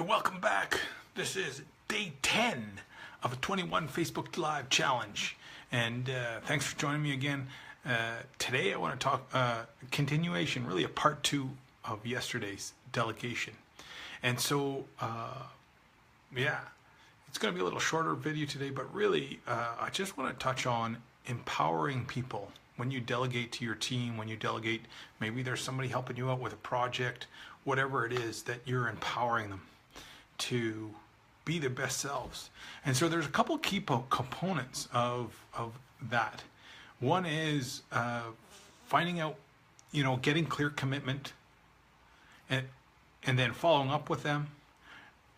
And welcome back. This is day 10 of a 21 Facebook Live challenge. And thanks for joining me again. Today I want to talk continuation, really a part 2 of yesterday's delegation. And so, it's going to be a little shorter video today, but really I just want to touch on empowering people. When you delegate to your team, when you delegate, maybe there's somebody helping you out with a project, whatever it is, that you're empowering them to be their best selves. And so there's a couple of key components of that. One is finding out, getting clear commitment, and then following up with them,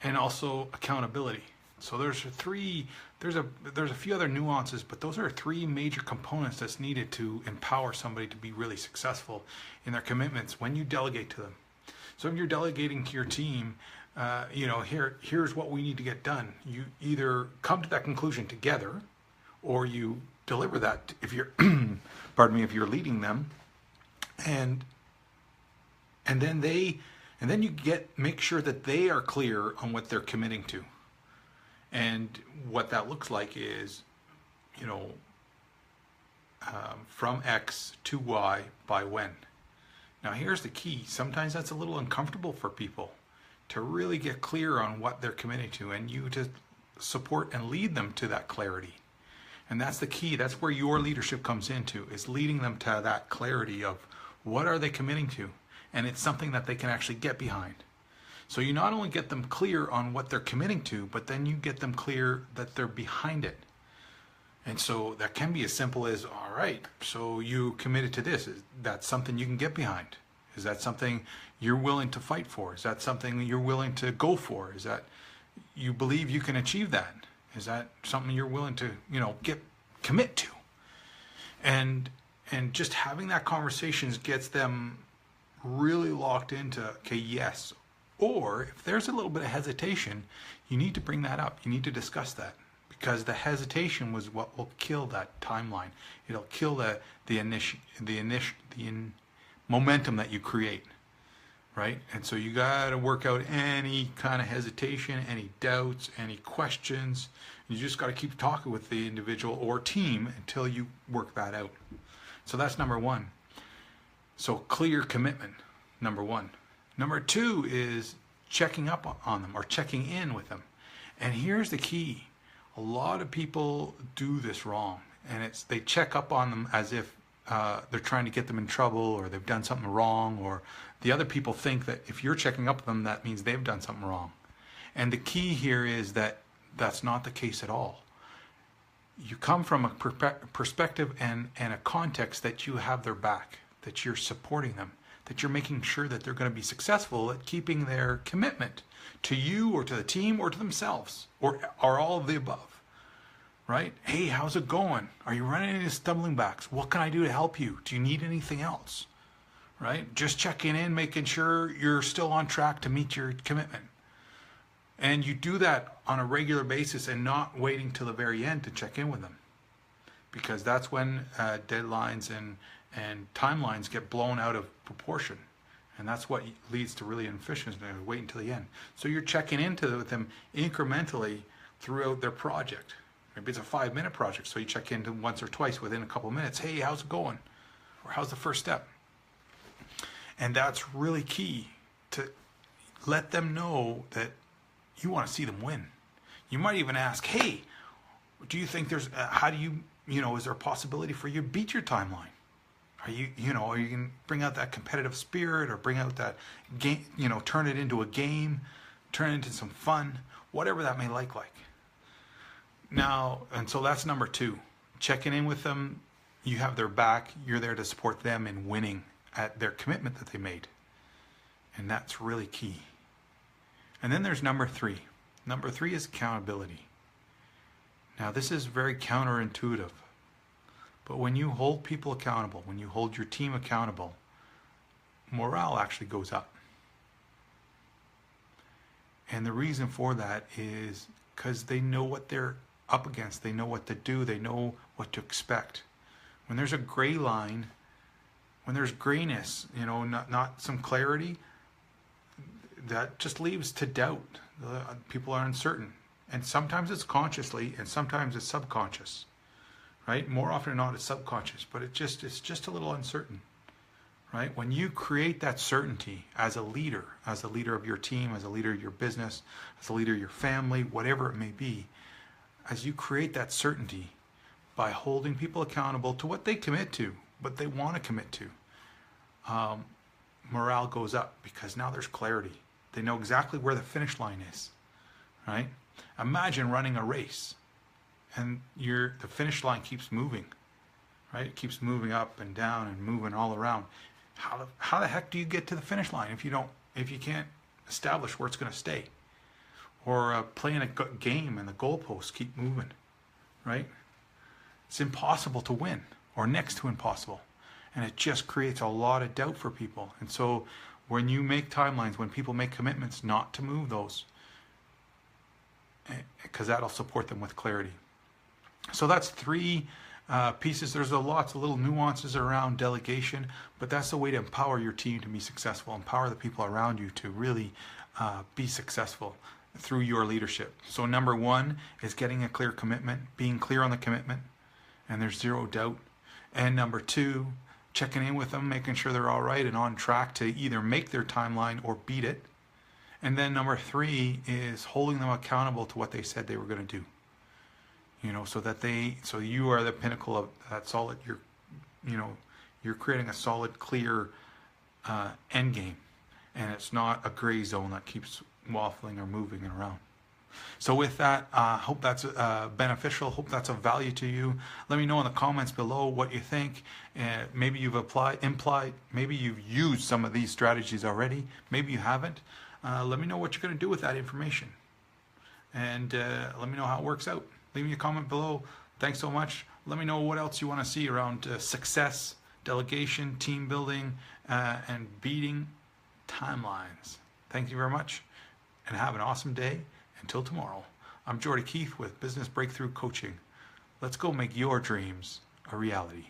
and also accountability. So there's a few other nuances, but those are 3 major components that's needed to empower somebody to be really successful in their commitments when you delegate to them. So if you're delegating to your team, here's what we need to get done. You either come to that conclusion together, or you deliver that if you're, if you're leading them, and then you make sure that they are clear on what they're committing to. And what that looks like is, from X to Y by when. Now here's the key. Sometimes that's a little uncomfortable for people to really get clear on what they're committing to, and you to support and lead them to that clarity. And that's the key. That's where your leadership comes into, is leading them to that clarity of what are they committing to, and it's something that they can actually get behind. So you not only get them clear on what they're committing to, but then you get them clear that they're behind it. And so that can be as simple as, all right, so you committed to this. Is that something you can get behind? Is that something you're willing to fight for? Is that something you're willing to go for? Is that you believe you can achieve that? Is that something you're willing to, commit to? And just having that conversation gets them really locked into, okay, yes. Or if there's a little bit of hesitation, you need to bring that up. You need to discuss that, because the hesitation was what will kill that timeline. It'll kill the momentum that you create, right? And so you got to work out any kind of hesitation, any doubts, any questions. You just got to keep talking with the individual or team until you work that out. So that's number 1. So clear commitment, number 1. Number 2 is checking up on them, or checking in with them. And here's the key. A lot of people do this wrong, and they check up on them as if they're trying to get them in trouble, or they've done something wrong, or the other people think that if you're checking up with them, that means they've done something wrong. And the key here is that that's not the case at all. You come from a perspective and a context that you have their back, that you're supporting them, that you're making sure that they're going to be successful at keeping their commitment to you, or to the team, or to themselves, or all of the above, right? Hey, how's it going? Are you running into stumbling blocks? What can I do to help you? Do you need anything else, right? Just checking in, making sure you're still on track to meet your commitment. And you do that on a regular basis, and not waiting till the very end to check in with them, because that's when deadlines and timelines get blown out of proportion, and that's what leads to really inefficiency. Wait until the end. So you're checking into with them incrementally throughout their project. Maybe it's a 5-minute project, so you check in once or twice within a couple of minutes. Hey, how's it going? Or how's the first step? And that's really key, to let them know that you want to see them win. You might even ask, hey, do you think is there a possibility for you to beat your timeline? Are you can bring out that competitive spirit, or bring out that game, turn it into a game, turn it into some fun, whatever that may look like. Now, and so that's number 2, checking in with them. You have their back. You're there to support them in winning at their commitment that they made. And that's really key. And then there's number 3. Number 3 is accountability. Now, this is very counterintuitive. But when you hold people accountable, when you hold your team accountable, morale actually goes up. And the reason for that is because they know what they're up against. They know what to do. They know what to expect. When there's a gray line, when there's grayness, not some clarity, that just leads to doubt. People are uncertain, and sometimes it's consciously and sometimes it's subconscious, right? More often than not it's subconscious, but it's just a little uncertain, right? When you create that certainty as a leader of your team, as a leader of your business, as a leader of your family, whatever it may be, as you create that certainty by holding people accountable to what they commit to, what they want to commit to, morale goes up because now there's clarity. They know exactly where the finish line is, right? Imagine running a race and the finish line keeps moving, right? It keeps moving up and down and moving all around. How the heck do you get to the finish line if you can't establish where it's going to stay? Or playing a game and the goalposts keep moving, right? It's impossible to win, or next to impossible. And it just creates a lot of doubt for people. And so when you make timelines, when people make commitments not to move those, because that'll support them with clarity. So that's 3 pieces. There's lots of little nuances around delegation, but that's the way to empower your team to be successful, empower the people around you to really be successful through your leadership. So number 1 is getting a clear commitment, being clear on the commitment, and there's 0 doubt. And number 2, checking in with them, making sure they're all right and on track to either make their timeline or beat it. And then number 3 is holding them accountable to what they said they were going to do. So you are the pinnacle of that solid. You're creating a solid, clear end game, and it's not a gray zone that keeps waffling or moving around. So with that, hope that's beneficial. Hope that's of value to you. Let me know in the comments below what you think. Maybe you've maybe you've used some of these strategies already. Maybe you haven't. Let me know what you're going to do with that information. And let me know how it works out. Leave me a comment below. Thanks so much. Let me know what else you want to see around success, delegation, team building, and beating timelines. Thank you very much, and have an awesome day. Until tomorrow, I'm Geordie Keith with Business Breakthrough Coaching. Let's go make your dreams a reality.